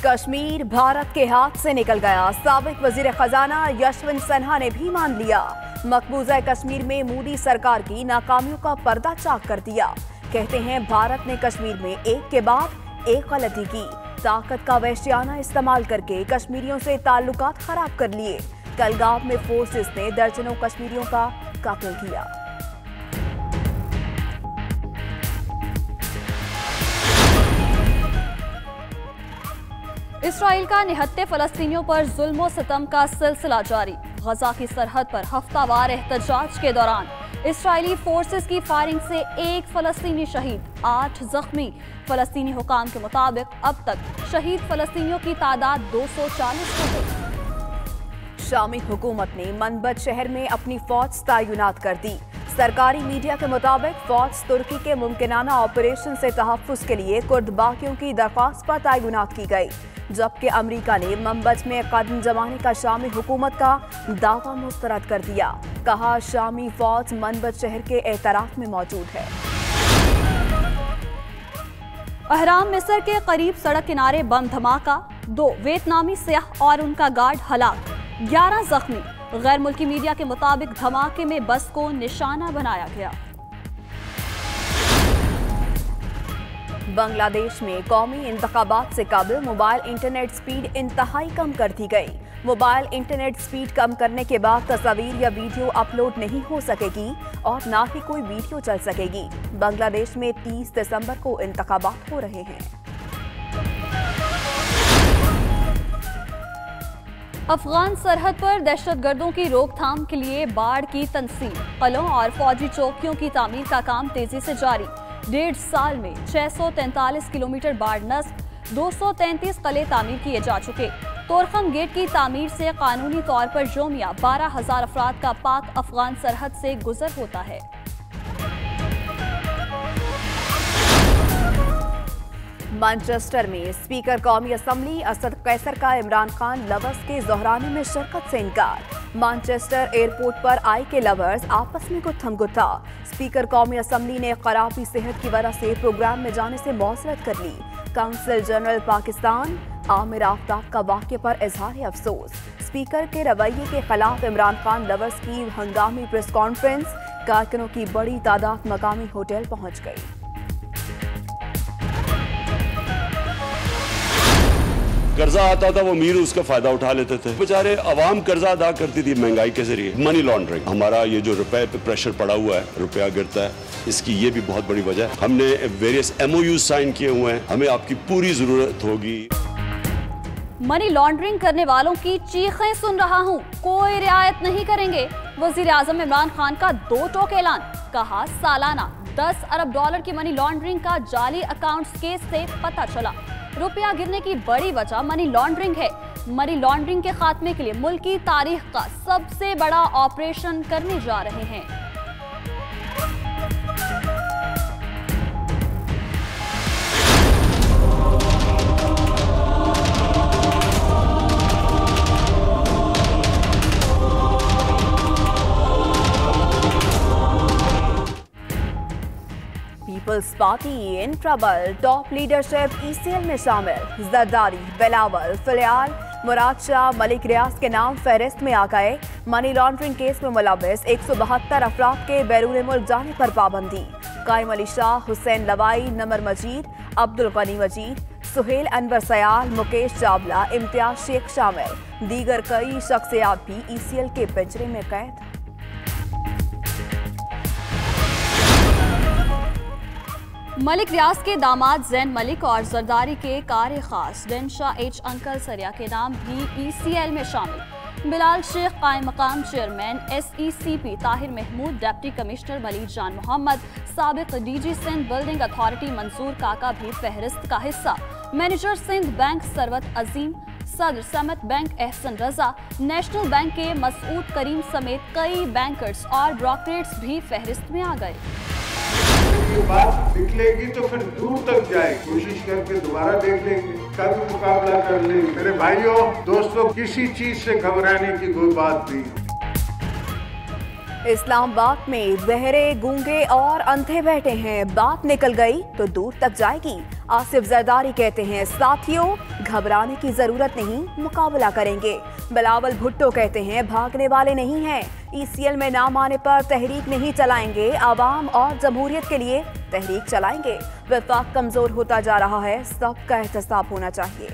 कश्मीर भारत के हाथ से निकल गया, साबिक वजीर खजाना यशवंत सिन्हा ने भी मान लिया। मकबूजा कश्मीर में मोदी सरकार की नाकामियों का पर्दा चाक कर दिया। कहते हैं भारत ने कश्मीर में एक के बाद एक गलती की, ताकत का वैश्याना इस्तेमाल करके कश्मीरियों से ताल्लुकात खराब कर लिए। कलगाम में फोर्सेस ने दर्जनों कश्मीरियों का कत्ल किया। इसराइल का निहत्थे फलस्तीनियों पर जुल्म सितम का सिलसिला जारी। गजा की सरहद पर हफ्तावार एहतजाज के दौरान इसराइली फोर्सेस की फायरिंग से एक फलस्तीनी शहीद, 8 जख्मी। फलस्तीनी हुकाम के मुताबिक अब तक शहीद फलस्तीनियों की तादाद 240 हो गई। शामी हुकूमत ने मनबज शहर में अपनी फौज तैनात कर दी। सरकारी मीडिया के मुताबिक फौज तुर्की के मुमकिनाना ऑपरेशन से तहफ़्फ़ुज़ के लिए कुर्द बागियों की दरख्वास्त पर तैनात की गई, जबकि अमेरिका ने मनबज में कदम जमाने का शामी हुकूमत का दावा मुस्तरद कर दिया। कहा, शामी फौज मनबज शहर के एतराफ में मौजूद है। अहराम मिस्र के करीब सड़क किनारे बम धमाका, 2 वियतनामी सयाह और उनका गार्ड हलाक, 11 जख्मी। गैर मुल्की मीडिया के मुताबिक धमाके में बस को निशाना बनाया गया। बांग्लादेश में कौमी इंतखाबात से कबल मोबाइल इंटरनेट स्पीड इंतहाई कम कर दी गई। मोबाइल इंटरनेट स्पीड कम करने के बाद तस्वीर या वीडियो अपलोड नहीं हो सकेगी और ना ही कोई वीडियो चल सकेगी। बांग्लादेश में 30 दिसंबर को इंतखाबात हो रहे हैं। अफगान सरहद पर दहशतगर्दों की रोकथाम के लिए बाढ़ की तंसीब, कलों और फौजी चौकियों की तामीर का काम तेजी से जारी। 1.5 साल में 643 किलोमीटर बाढ़ नस्ब, 233 कले तामीर किए जा चुके। तोरखम गेट की तामीर से कानूनी तौर पर योमिया 12,000 अफराद का पाक अफगान सरहद से गुजर होता है। मैनचेस्टर में स्पीकर कौमी असम्बली असद कैसर का इमरान खान लवर्स के दोहराने में शिरकत से इनकार। मैनचेस्टर एयरपोर्ट पर आई के लवर्स आपस में गुत्थम गुत्था। स्पीकर कौमी असम्बली ने खराबी सेहत की वजह से प्रोग्राम में जाने से मौसरत कर ली। काउंसिल जनरल पाकिस्तान आमिर आफ्ताब का वाक़े पर इजहार अफसोस। स्पीकर के रवैये के खिलाफ इमरान खान लवर्स की हंगामी प्रेस कॉन्फ्रेंस, कारकुनों की बड़ी तादाद मकामी होटल पहुंच गई। कर्जा आता था वो अमीर उसका फायदा उठा लेते थे, बेचारे अवाम कर्जा अदा करती थी महंगाई के जरिए। मनी लॉन्ड्रिंग, हमारा ये जो रुपए पे प्रेशर पड़ा हुआ है, रुपया गिरता है, इसकी ये भी बहुत बड़ी वजह है। हमने वेरियस MOU साइन किए हुए हैं, हमें आपकी पूरी जरूरत होगी। मनी लॉन्ड्रिंग करने वालों की चीखें सुन रहा हूं, कोई रियायत नहीं करेंगे। वजीर आजम इमरान खान का 2 टोक ऐलान, कहा सालाना $10 अरब की मनी लॉन्ड्रिंग का जाली अकाउंट्स केस से पता चला। रुपया गिरने की बड़ी वजह मनी लॉन्ड्रिंग है। मनी लॉन्ड्रिंग के खात्मे के लिए मुल्क की तारीख का सबसे बड़ा ऑपरेशन करने जा रहे हैं। Peoples Party in trouble, top leadership ECL में शामिल। जरदारी, बिलावल, फिलहाल मुराद शाह, मलिक रियाज के नाम फहरिस्त में आ गए। मनी लॉन्ड्रिंग केस में मुलव्वस 172 अफराद के बैरून मुल्क जाने पर पाबंदी। कायम अली शाह, हुसैन लवाई, नमर मजीद, अब्दुल गनी मजीद, सुहेल अनवर सयाल, मुकेश चावला, इम्तियाज शेख शामिल। दीगर कई शख्सियात भी ECL के पिंजरे में कैद। मलिक रियाज के दामाद जैन मलिक और जरदारी के कार खास डेंशा H अंकल सरिया के नाम भी ECL में शामिल। बिलाल शेख कायम मकाम chairman, SECP Tahir Mahmood, deputy commissioner Malik Jan Muhammad, साबिक DG Sindh building authority Mansoor Kaka भी फहरिस्त का हिस्सा। मैनेजर सिंध बैंक सरवत अजीम, सदर Summit bank Ahsan Raza, national bank के मसूद करीम समेत कई बैंकर्स और ब्रोकरेट्स भी फहरिस्त में आ गए। बात निकलेगी तो फिर दूर तक जाए, कोशिश करके दोबारा देख लेंगे, कभी मुकाबला कर लेंगे। मेरे भाइयों दोस्तों, किसी चीज से घबराने की कोई बात नहीं। इस्लामाबाद में बहरे, गूंगे और अंधे बैठे हैं, बात निकल गई तो दूर तक जाएगी। आसिफ जरदारी कहते हैं साथियों घबराने की जरूरत नहीं, मुकाबला करेंगे। बिलावल भुट्टो कहते हैं भागने वाले नहीं हैं, ECL में नाम आने पर तहरीक नहीं चलाएंगे, आवाम और जमहूरियत के लिए तहरीक चलाएंगे। वफाक कमजोर होता जा रहा है, सबका एहतसाब होना चाहिए।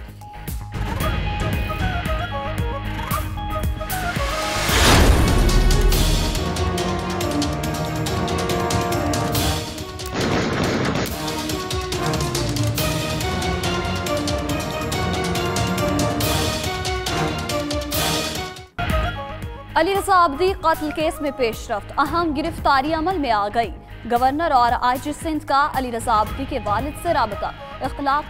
अली रजा आबदी कत्ल केस में पेशरफ्त, अहम गिरफ्तारी अमल में आ गई। गवर्नर और IG सिंध का अली रजा आबदी के वालिद से राबता। इख्लाक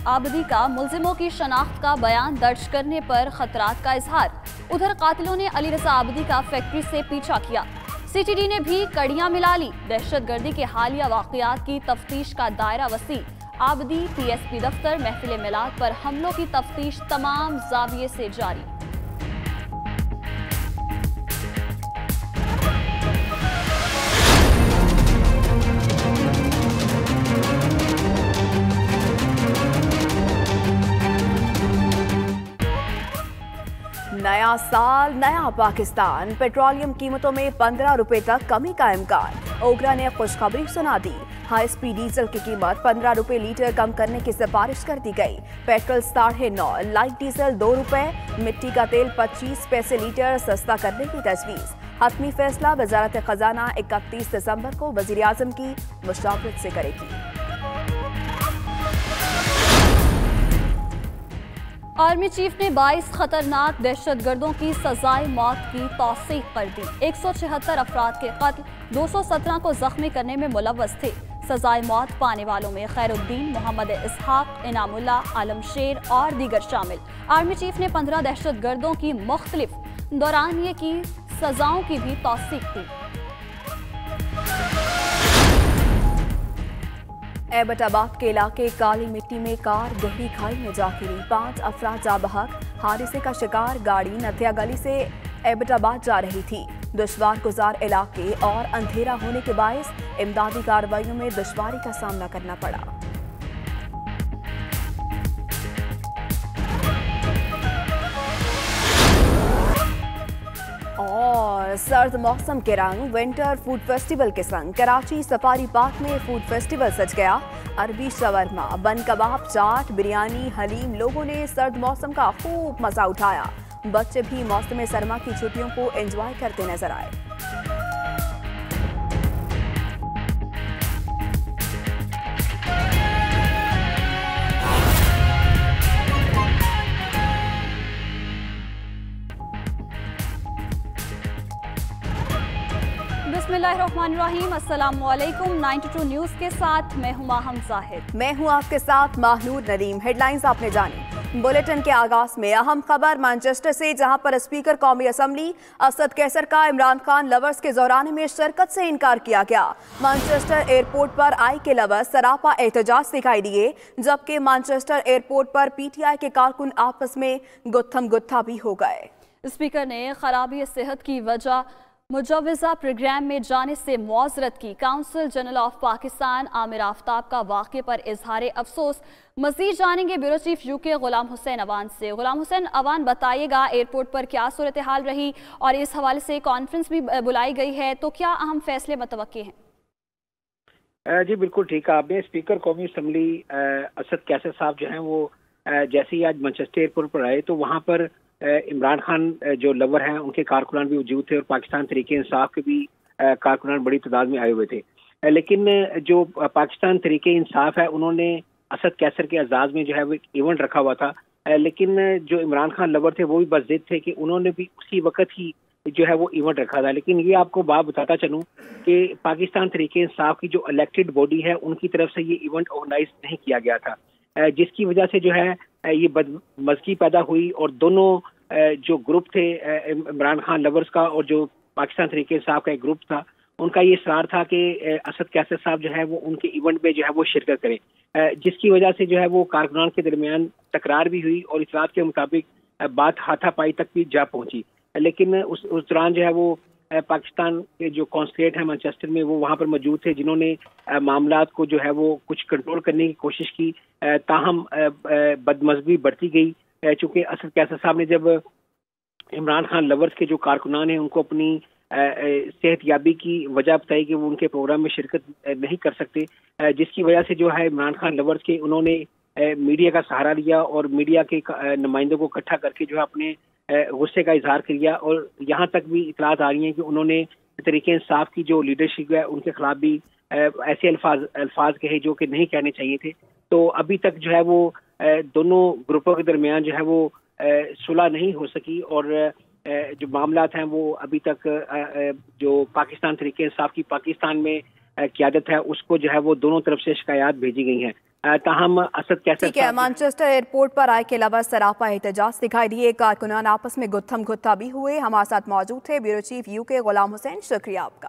आबदी का मुल्जिमों की शनाख्त का बयान दर्ज करने पर खतरात का इजहार। उधर कातिलों ने अली रजा आबदी का फैक्ट्री से पीछा किया। CTD ने भी कड़ियां मिला ली। दहशतगर्दी के हालिया वाकयात की तफ्तीश का दायरा वसी। आबदी PSP दफ्तर, महफिल मिलाद पर हमलों की तफ्तीश तमाम जाविये से जारी। नया साल नया पाकिस्तान, पेट्रोलियम कीमतों में 15 रुपए तक कमी का इम्कान। ओगरा ने खुशखबरी सुना दी। हाई स्पीड डीजल की कीमत 15 रुपए लीटर कम करने की सिफारिश कर दी गई। पेट्रोल 9.5, लाइट डीजल 2 रुपए, मिट्टी का तेल 25 पैसे लीटर सस्ता करने की तजवीज। हतमी फैसला वजारत खजाना 31 दिसंबर को वजीर आजम की मुशावरत से करेगी। आर्मी चीफ ने 22 खतरनाक दहशतगर्दों की सजाए मौत की तौसीक कर दी। 176 अफराद के कत्ल, 217 को जख्मी करने में मुलव्वस थे। सजाए मौत पाने वालों में खैरुद्दीन, मोहम्मद इसहाक, इनामुल्ला, आलम शेर और दीगर शामिल। आर्मी चीफ ने 15 दहशतगर्दों की मुख्तलिफ दौरानिये की सजाओं की भी तौसीक दी। एबटाबाद के इलाके काली मिट्टी में कार गहरी खाई में जा गिरी, 5 अफराद जा बहक। हादसे का शिकार गाड़ी नथिया गली से एबटाबाद जा रही थी। दुश्वार गुजार इलाके और अंधेरा होने के बायस इमदादी कार्रवाइयों में दुश्वारी का सामना करना पड़ा। और सर्द मौसम के रंग विंटर फूड फेस्टिवल के संग कराची सफारी पार्क में फूड फेस्टिवल सज गया। अरबी शवरमा, बन कबाब, चाट, बिरयानी, हलीम, लोगों ने सर्द मौसम का खूब मजा उठाया। बच्चे भी मौसम सरमा की छुट्टियों को एंजॉय करते नजर आए। बिस्मिल्लाहिर्रहमानिर्रहीम, अस्सलामुअलैकुम। 92 न्यूज़ के साथ मैं हूं माहम जाहिद। मैं हूं आपके साथ माहनूर नदीम। हेडलाइंस आपने जानी। बुलेटिन के आगाज में अहम खबर मैनचेस्टर से, जहां पर स्पीकर कौमी असम्बली असद कैसर का इमरान खान लवर्स के दौरान में शिरकत से इनकार किया गया। मैनचेस्टर एयरपोर्ट पर आई के लवर्स सरापा एहतजाज दिखाई दिए, जबकि मैनचेस्टर एयरपोर्ट पर PTI के कारकुन आपस में गुत्थम गुत्था भी हो गए। स्पीकर ने खराबी सेहत की वजह मुजवज़ा प्रोग्राम में जाने से मुआज़रत की। Council general of Pakistan Aamir Aftab का वाक़े पर इजहार अफसोस। मज़ीद जानेंगे bureau chief UK Ghulam Hussain Awan से। गुलाम हुसैन अवान, बताइएगा एयरपोर्ट पर क्या सूरत हाल रही और इस हवाले से कॉन्फ्रेंस भी बुलाई गई है, तो क्या अहम फैसले मतवक्के हैं? जी बिल्कुल ठीक है आपने। स्पीकर कौमी असम्बली असद कैसर साहब जो हैं वो जैसे ही आज मैनचेस्टर एयरपोर्ट पर आए तो वहाँ पर इमरान खान जो लवर हैं उनके कारकुनान भी मौजूद थे और पाकिस्तान तहरीक इंसाफ के भी कारकुनान बड़ी तादाद में आए हुए थे। लेकिन जो पाकिस्तान तहरीक इंसाफ है उन्होंने असद कैसर के एजाज में जो है वो एक इवेंट रखा हुआ था, लेकिन जो इमरान खान लवर थे वो भी बस जिद थे कि उन्होंने भी उसी वक्त ही जो है वो इवेंट रखा था। लेकिन ये आपको बात बताता चलूँ कि पाकिस्तान तहरीक इंसाफ की जो इलेक्टेड बॉडी है उनकी तरफ से ये इवेंट ऑर्गेनाइज नहीं किया गया था, जिसकी वजह से जो है ये बदमज़गी पैदा हुई और दोनों जो ग्रुप थे इमरान खान लवर्स का और जो पाकिस्तान तहरीक इंसाफ का एक ग्रुप था, उनका ये इसरार था कि असद कैसर साहब जो है वो उनके इवेंट में जो है वो शिरकत करें, जिसकी वजह से जो है वो कारकुनान के दरमियान तकरार भी हुई और इस बात के मुताबिक बात हाथापाई तक भी जा पहुंची। लेकिन उस दौरान जो है वो पाकिस्तान के जो कॉन्सुलेट है मैनचेस्टर में वो वहाँ पर मौजूद थे, जिन्होंने मामलात को जो है वो कुछ कंट्रोल करने की कोशिश की। ताहम बदमज़गी बढ़ती गई, चूँकि असद कैसर साहब ने जब इमरान खान लवर्स के जो कारकुनान हैं उनको अपनी सेहतयाबी की वजह बताई कि वो उनके प्रोग्राम में शिरकत नहीं कर सकते, जिसकी वजह से जो है इमरान खान लवर्स के उन्होंने मीडिया का सहारा लिया और मीडिया के नुमाइंदों को इकट्ठा करके जो है अपने गुस्से का इजहार कर लिया। और यहाँ तक भी इतलात आ रही हैं कि उन्होंने तरीके इंसाफ की जो लीडरशिप है उनके खिलाफ भी ऐसे अल्फाज कहे जो कि नहीं कहने चाहिए थे। तो अभी तक जो है वो दोनों ग्रुपों के दरमियान जो है वो सुलह नहीं हो सकी और जो मामलात हैं वो अभी तक जो पाकिस्तान तरीके इंसाफ की पाकिस्तान में क़यादत है उसको जो है वो दोनों तरफ से शिकायत भेजी गई हैं। ताहम असद कैसर ठीक है, मैनचेस्टर एयरपोर्ट पर आए के लवर्स सरापा एहतजाज दिखाई दिए, कारकुनान आपस में गुत्थम गुत्था भी हुए। हमारे साथ मौजूद थे bureau chief UK Ghulam Hussain, शुक्रिया आपका।